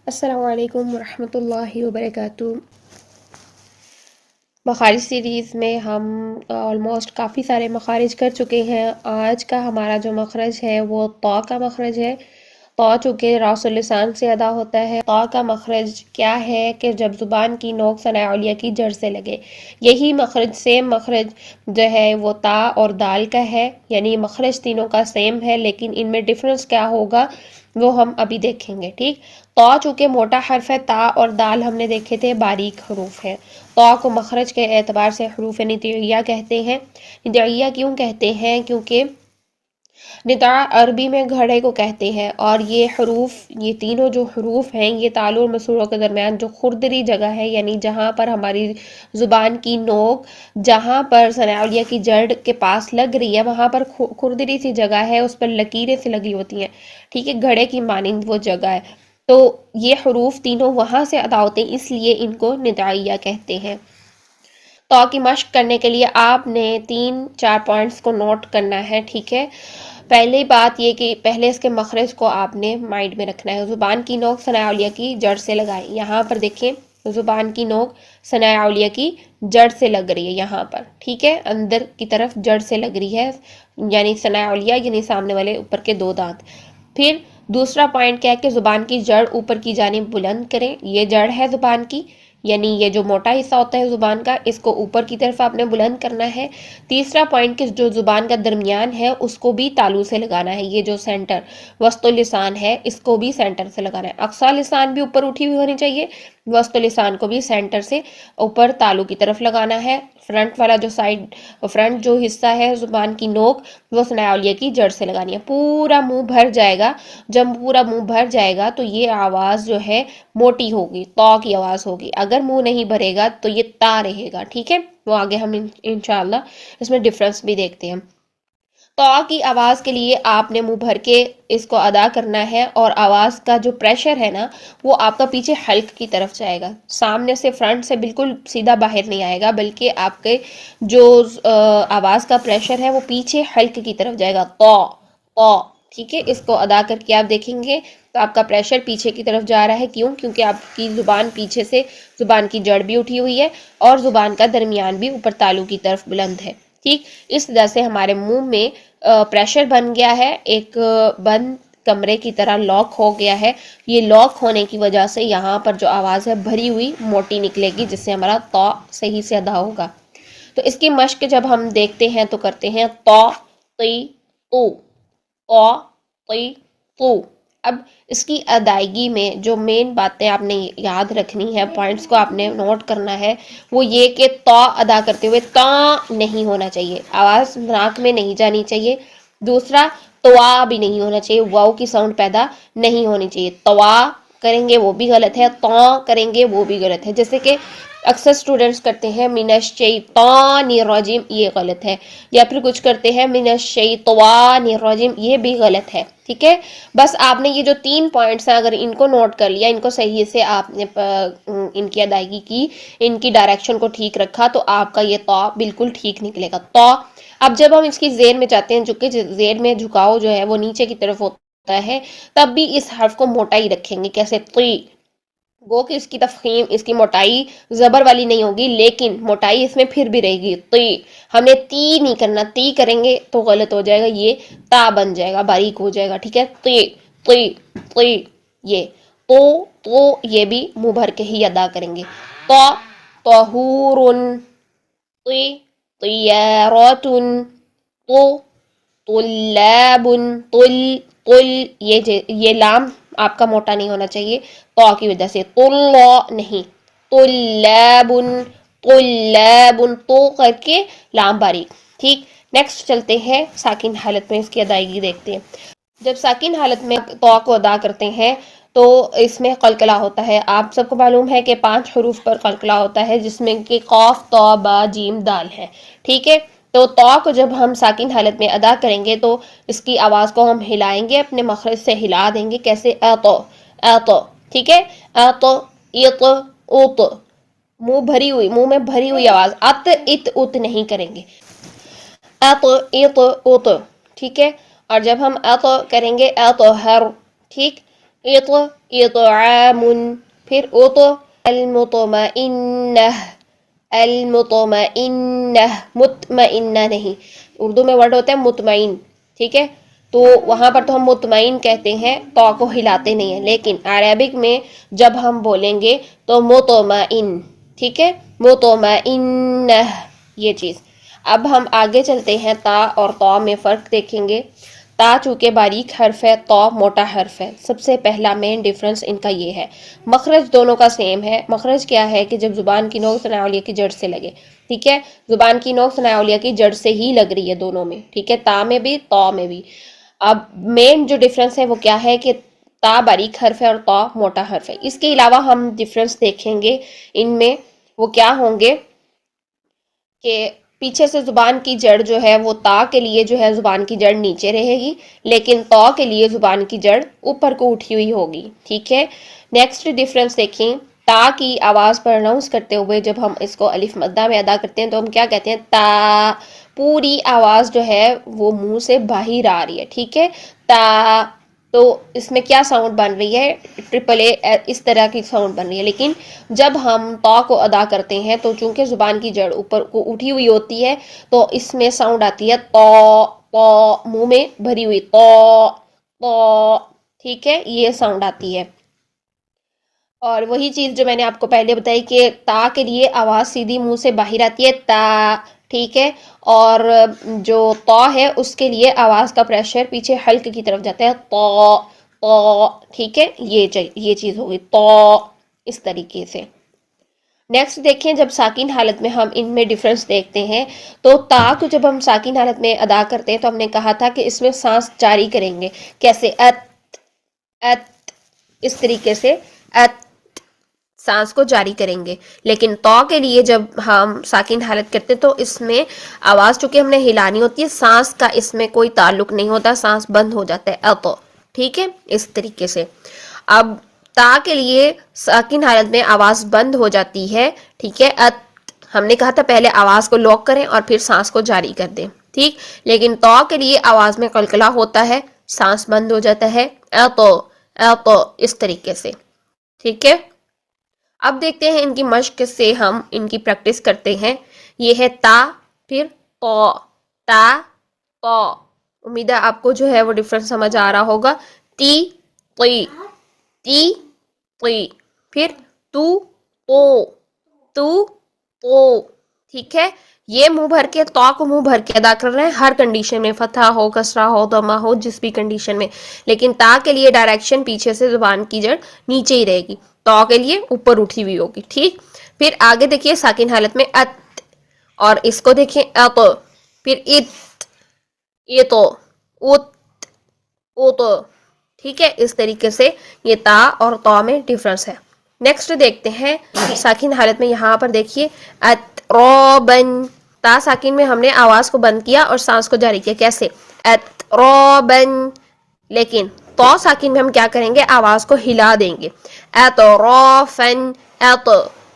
अस्सलामु अलैकुम वरहमतुल्लाहि वबरकातुहू। मखारिज सीरीज़ में हम ऑलमोस्ट काफ़ी सारे मखारिज कर चुके हैं। आज का हमारा जो मखरज है वो तौ का मखरज है। तौ चूँकि रासुल लिसान से अदा होता है। तौ का मखरज क्या है कि जब ज़ुबान की नोक सनाउलिया की जड़ से लगे। यही मखरज सेम मखरज जो है वो ता और दाल का है, यानी मखरज तीनों का सेम है, लेकिन इनमें डिफरेंस क्या होगा वो हम अभी देखेंगे। ठीक, तौ चूँकि मोटा हर्फ है, ता और दाल हमने देखे थे बारीक हरूफ है। तौ को मखरज के एतबार से हरूफ नितइया कहते हैं। नितइया क्यों कहते हैं? क्योंकि निता अरबी में घड़े को कहते हैं, और ये हरूफ, ये तीनों जो हरूफ हैं, ये तालु और मसूरों के दरमियान जो खुरदरी जगह है, यानी जहाँ पर हमारी ज़ुबान की नोक, जहाँ पर सनाउलिया की जड़ के पास लग रही है, वहाँ पर खुरदरी सी जगह है, उस पर लकीरें सी लगी होती हैं। ठीक है, घड़े की मानिंद वो जगह है। तो ये हरूफ तीनों वहाँ से अदा होते हैं, इसलिए इनको निताइया कहते हैं। तौ की मश्क करने के लिए आपने 3-4 पॉइंट्स को नोट करना है। ठीक है, पहली बात ये कि पहले इसके मखरज को आपने माइंड में रखना है। ज़ुबान की नोक सनाउलिया की जड़ से लगाएं। यहाँ पर देखें, ज़ुबान की नोक सनाउलिया की जड़ से लग रही है यहाँ पर। ठीक है, अंदर की तरफ जड़ से लग रही है, यानी सनाउलिया यानी सामने वाले ऊपर के दो दांत। फिर दूसरा पॉइंट क्या है कि ज़ुबान की जड़ ऊपर की जानिब बुलंद करें। ये जड़ है ज़ुबान की, यानी ये जो मोटा हिस्सा होता है ज़ुबान का, इसको ऊपर की तरफ आपने बुलंद करना है। तीसरा पॉइंट कि जो ज़ुबान का दरमियान है उसको भी तालू से लगाना है। ये जो सेंटर वस्तुल लिसान है, इसको भी सेंटर से लगाना है। अक्सा लिसान भी ऊपर उठी हुई होनी चाहिए, वस्तुल लिसान को भी सेंटर से ऊपर तालू की तरफ लगाना है। फ्रंट वाला जो साइड, फ्रंट जो हिस्सा है ज़ुबान की नोक, वो सनाउलिया की जड़ से लगानी है। पूरा मुंह भर जाएगा। जब पूरा मुंह भर जाएगा तो ये आवाज़ जो है मोटी होगी, तौ की आवाज़ होगी। अगर मुंह नहीं भरेगा तो ये ता रहेगा। ठीक है, वो आगे हम इंशाल्लाह इसमें डिफरेंस भी देखते हैं। तौ की आवाज़ के लिए आपने मुंह भर के इसको अदा करना है, और आवाज़ का जो प्रेशर है ना, वो आपका पीछे हल्क की तरफ जाएगा, सामने से, फ्रंट से बिल्कुल सीधा बाहर नहीं आएगा, बल्कि आपके जो आवाज़ का प्रेशर है वो पीछे हल्क की तरफ जाएगा। तौ तौ। ठीक है, इसको अदा करके आप देखेंगे तो आपका प्रेशर पीछे की तरफ जा रहा है। क्यों? क्योंकि आपकी ज़ुबान पीछे से, ज़ुबान की जड़ भी उठी हुई है और ज़ुबान का दरमियान भी ऊपर तालू की तरफ बुलंद है। ठीक, इस तरह से हमारे मुंह में प्रेशर बन गया है, एक बंद कमरे की तरह लॉक हो गया है। ये लॉक होने की वजह से यहाँ पर जो आवाज़ है भरी हुई मोटी निकलेगी, जिससे हमारा तौ सही से अदा होगा। तो इसकी मश्क जब हम देखते हैं तो करते हैं तौ ती तू, तौ ती तू। अब इसकी अदायगी में जो मेन बातें आपने याद रखनी है, पॉइंट्स को आपने नोट करना है, वो ये कि तौ अदा करते हुए ता नहीं होना चाहिए, आवाज़ नाक में नहीं जानी चाहिए। दूसरा, तवा भी नहीं होना चाहिए, वाव की साउंड पैदा नहीं होनी चाहिए। तवा करेंगे वो भी गलत है, तौ करेंगे वो भी गलत है। जैसे कि अक्सर स्टूडेंट्स करते हैं मिनश्शैतानिर्रजीम, ये गलत है, या फिर कुछ करते हैं मिनश्शैतानिर्रजीम, ये भी गलत है। ठीक है, बस आपने ये जो 3 पॉइंट्स हैं, अगर इनको नोट कर लिया, इनको सही से आपने इनकी अदायगी की, इनकी डायरेक्शन को ठीक रखा, तो आपका ये तौ बिल्कुल ठीक निकलेगा। तौ, अब जब हम इसकी जेर में जाते हैं, जो कि जेर में झुकाव जो है वो नीचे की तरफ होता है, तब भी इस हर्फ को मोटा ही रखेंगे। कैसे? ती। गो कि इसकी तफहीम, इसकी मोटाई जबर वाली नहीं होगी, लेकिन मोटाई इसमें फिर भी रहेगी। ती, हमने ती नहीं करना, ती करेंगे तो गलत हो जाएगा, ये ता बन जाएगा, बारीक हो जाएगा। ठीक है, ती ती ती, ये तो ये भी मुंह भर के ही अदा करेंगे। तो तहूरुन, ती तियारतुन, तो तुल्लाबुन, तुल, ये लाम आपका मोटा नहीं होना चाहिए तो की वजह से, तुल्ला नहीं, तुल्लाबुन, तुल्लाबुन, तो करके लाम बारीक। ठीक, नेक्स्ट चलते हैं साकिन हालत में इसकी अदायगी देखते हैं। जब साकिन हालत में तो को अदा करते हैं तो इसमें कलकला होता है। आप सबको मालूम है कि 5 हरूफ पर कलकला होता है, जिसमें कि कौफ, तौ, बा, जीम, दाल है। ठीक है, तो तौ को जब हम साकिन हालत में अदा करेंगे तो इसकी आवाज़ को हम हिलाएंगे, अपने मखरज से हिला देंगे। कैसे? अ तो। ठीक है, अ तो, इत, उत, मुंह भरी हुई, मुंह में भरी हुई आवाज़, अत इत उत नहीं करेंगे। अत इत उत। ठीक है, और जब हम अत करेंगे, अत हर, ठीक, इत इतआमुन, फिर उत अलमुतमइन्नह अलमुतमइन्नह, मुतमइन्ना नहीं, उर्दू में वर्ड होता है मुतमइन, ठीक है। तो वहां पर तो हम मुतमइन कहते हैं, तो को हिलाते नहीं है, लेकिन अरबिक में जब हम बोलेंगे तो मुतमइन, ठीक है, मुतमइन्नह, ये चीज। अब हम आगे चलते हैं, ता और तौ में फ़र्क देखेंगे। ता चूंकि बारीक हर्फ है, तौ मोटा हर्फ है। सबसे पहला मेन डिफरेंस इनका ये है। मखरज दोनों का सेम है। मखरज क्या है कि जब जुबान की नोक तनावलिया की जड़ से लगे, ठीक है, जुबान की नोक तनावलिया की जड़ से ही लग रही है दोनों में, ठीक है, ता में भी तौ में भी। अब मेन जो डिफरेंस है वो क्या है कि ता बारीक हर्फ है और तौ मोटा हर्फ है। इसके अलावा हम डिफरेंस देखेंगे इनमें, वो क्या होंगे कि पीछे से जुबान की जड़ जो है वो ता के लिए जो है जुबान की जड़ नीचे रहेगी, लेकिन तौ के लिए जुबान की जड़ ऊपर को उठी हुई होगी, ठीक है। नेक्स्ट डिफरेंस देखें, ता की आवाज प्रोनाउंस करते हुए जब हम इसको अलिफ मद्दा में अदा करते हैं तो हम क्या कहते हैं, ता, पूरी आवाज जो है वो मुंह से बाहर आ रही है, ठीक है, ता। तो इसमें क्या साउंड बन रही है, ट्रिपल ए, इस तरह की साउंड बन रही है। लेकिन जब हम तौ को अदा करते हैं तो चूंकि जुबान की जड़ ऊपर को उठी हुई होती है, तो इसमें साउंड आती है तौ, तौ, मुंह में भरी हुई तौ, तौ, ठीक है, ये साउंड आती है। और वही चीज जो मैंने आपको पहले बताई कि ता के लिए आवाज सीधी मुंह से बाहर आती है, ता, ठीक है। और जो तौ है उसके लिए आवाज का प्रेशर पीछे हल्क की तरफ जाता है, तौ, तौ, ठीक है, ये चीज होगी तौ, इस तरीके से। नेक्स्ट देखें, जब साकिन हालत में हम इनमें डिफरेंस देखते हैं, तो ता को जब हम साकिन हालत में अदा करते हैं तो हमने कहा था कि इसमें सांस जारी करेंगे, कैसे, अत, इस तरीके से अत, सांस को जारी करेंगे। लेकिन तौ के लिए जब हम साकिन हालत करते हैं तो इसमें आवाज चूंकि हमने हिलानी होती है, सांस का इसमें कोई ताल्लुक नहीं होता, सांस बंद हो जाता है, अत, ठीक है, इस तरीके से। अब ता के लिए साकिन हालत में आवाज बंद हो जाती है, ठीक है, अत, हमने कहा था पहले आवाज को लॉक करें और फिर सांस को जारी कर दें, ठीक। लेकिन तौ के लिए आवाज में कलकला होता है, सांस बंद हो जाता है, अतो, अतो, इस तरीके से, ठीक है। अब देखते हैं इनकी मश्क से, हम इनकी प्रैक्टिस करते हैं। ये है ता, फिर तौ, ता, तौ। उम्मीद है आपको जो है वो डिफरेंस समझ आ रहा होगा। ती, ती, ती, ती, फिर तू, तो, तू, तो, ठीक है। ये मुंह भर के, तौ को मुंह भर के अदा कर रहे हैं हर कंडीशन में, फतहा हो, कसरा हो, दमा हो, जिस भी कंडीशन में। लेकिन ता के लिए डायरेक्शन पीछे से जुबान की जड़ नीचे ही रहेगी, तौ के लिए ऊपर उठी हुई होगी, ठीक। फिर आगे देखिए साकिन हालत में अत, और इसको देखिए अत, फिर इत, ये तो, उत, ओ तो, ठीक है, इस तरीके से ये ता और तौ में डिफरेंस है। नेक्स्ट देखते हैं साकिन हालत में, यहां पर देखिए अतरोबन, ता साकिन में हमने आवाज को बंद किया और सांस को जारी किया, कैसे, अतरोबन। लेकिन तौ साकिन में हम क्या करेंगे, आवाज को हिला देंगे, अतरोफन, अत,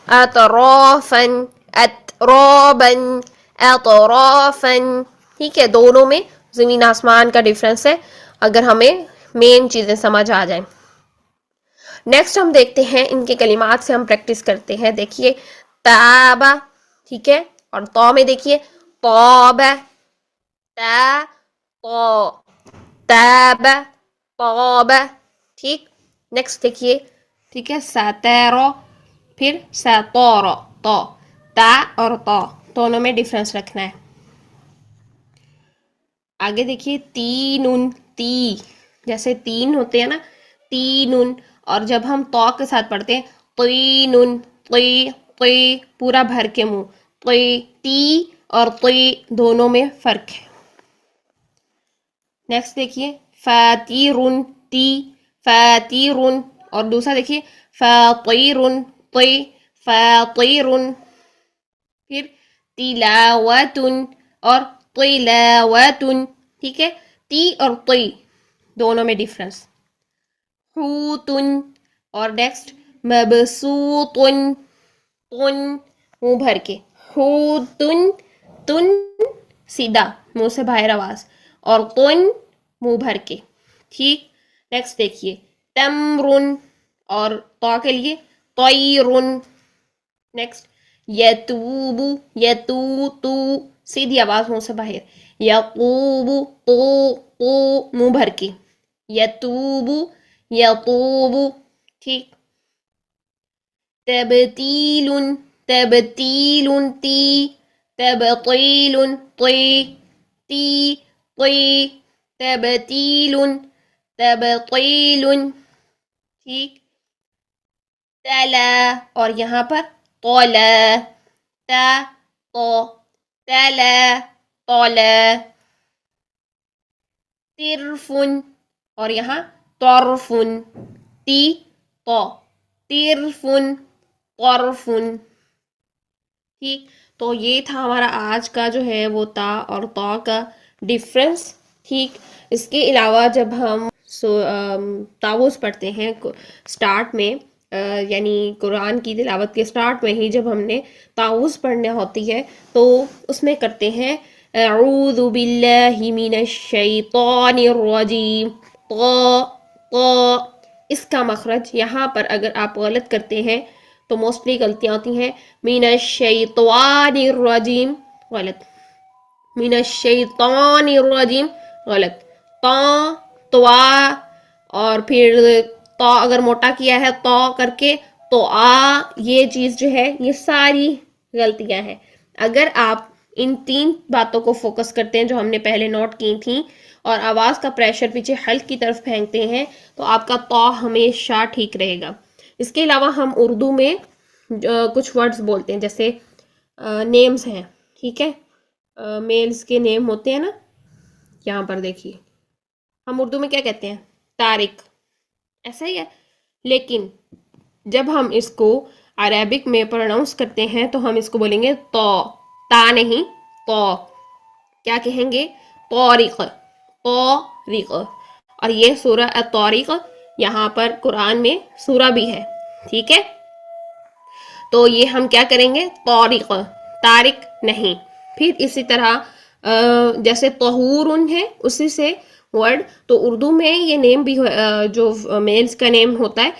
अतरोफन, अतरोबन, अतरोफन, ठीक है। दोनों में जमीन आसमान का डिफरेंस है, अगर हमें मेन चीजें समझ आ जाए। नेक्स्ट हम देखते हैं इनके कलिमात से हम प्रैक्टिस करते हैं। देखिए ताबा, ठीक है, और तौ में देखिए तौबा, ता, तौ, ताबा, तौबा, ठीक। नेक्स्ट देखिए, ठीक है, सतरो, फिर सतोरो, तो, ता और तौ दोनों में डिफरेंस रखना है। आगे देखिए तीनुन, ती, जैसे तीन होते हैं ना, तीनुन। और जब हम तौ के साथ पढ़ते हैं तीनुन, ती, ती, पूरा भर के मुंह, ती, ती और ती दोनों में फर्क है। नेक्स्ट देखिए फातिरुन, ती, फातिरुन। और दूसरा देखिए फातिरुन, ती, फातिरुन। फिर तिलावतुन और तिलावतुन, ठीक है, ती और ती दोनों में डिफरेंस। हुतुन, और नेक्स्ट मबसूतुन, तुन मुंह भर के, हुतुन, तुन सीधा मुंह से बाहर आवाज, और तुन मुंह भर के, ठीक। नेक्स्ट देखिए तमरुन, और तो के लिए तयरुन। नेक्स्ट यतूबु, यतू, सीधी आवाज मुंह से बाहर, यतूबु, तो मुंह भर के, यतूबु, यतूबु। ठीक। तबतीलुन, तबतीलुन, ती, तबतीलुन, ती, तबतीलुन, तबतीलुन। ठीक। तला, और यहाँ पर तोला, ता, तो, तला, तोला। तिरफुन, और यहाँ तोरफुन, ती, तो, तिरफुन, तोरफुन। ठीक। तो ये था हमारा आज का जो है वो ता और तौ का डिफरेंस। ठीक। इसके अलावा जब हम तावुज़ पढ़ते हैं स्टार्ट में, यानी कुरान की तिलावत के स्टार्ट में ही जब हमने तावुज़ पढ़ना होती है तो उसमें करते हैं अऊज़ु बिल्लाहि मिनश शैतानिर रजीम। तो इसका मखरज यहाँ पर अगर आप गलत करते हैं तो मोस्टली गलतियाँ होती हैं। मिनश शैतानिर रजीम, गलत। मिनश शैतानिर रजीम, गलत। तवा, और फिर तो अगर मोटा किया है तो करके तो ये चीज जो है ये सारी गलतियां हैं। अगर आप इन 3 बातों को फोकस करते हैं जो हमने पहले नोट की थी, और आवाज का प्रेशर पीछे हल्क की तरफ फेंकते हैं, तो आपका तो हमेशा ठीक रहेगा। इसके अलावा हम उर्दू में कुछ वर्ड्स बोलते हैं, जैसे नेम्स हैं। ठीक है, मेल्स के नेम होते हैं ना, यहाँ पर देखिए हम उर्दू में क्या कहते हैं, तारिक, ऐसा ही है। लेकिन जब हम इसको अरेबिक में प्रोनाउंस करते हैं तो हम इसको बोलेंगे तो, ता नहीं, तो। क्या कहेंगे, तौरिक, तौरिक। और ये सूरा अत-तौरिक, यहाँ पर कुरान में सूरा भी है। ठीक है, तो ये हम क्या करेंगे, तौरिक, तारिक नहीं। फिर इसी तरह जैसे तहूरुन है उसी से वर्ड, तो उर्दू में ये नेम भी जो मेल्स का नेम होता है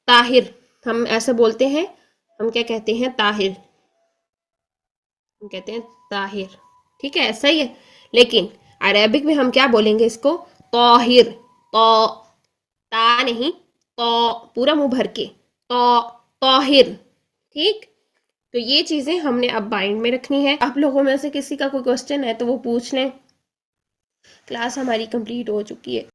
ताहिर, हम ऐसे बोलते हैं। हम क्या कहते हैं, ताहिर, हम कहते हैं ताहिर। ठीक है, ऐसा ही है। लेकिन अरेबिक में हम क्या बोलेंगे इसको, ताहिर, तो, ता नहीं, तो पूरा मुंह भर के, तो, ताहिर। ठीक। तो ये चीजें हमने अब माइंड में रखनी है। आप लोगों में से किसी का कोई क्वेश्चन है तो वो पूछ लें। क्लास हमारी कंप्लीट हो चुकी है।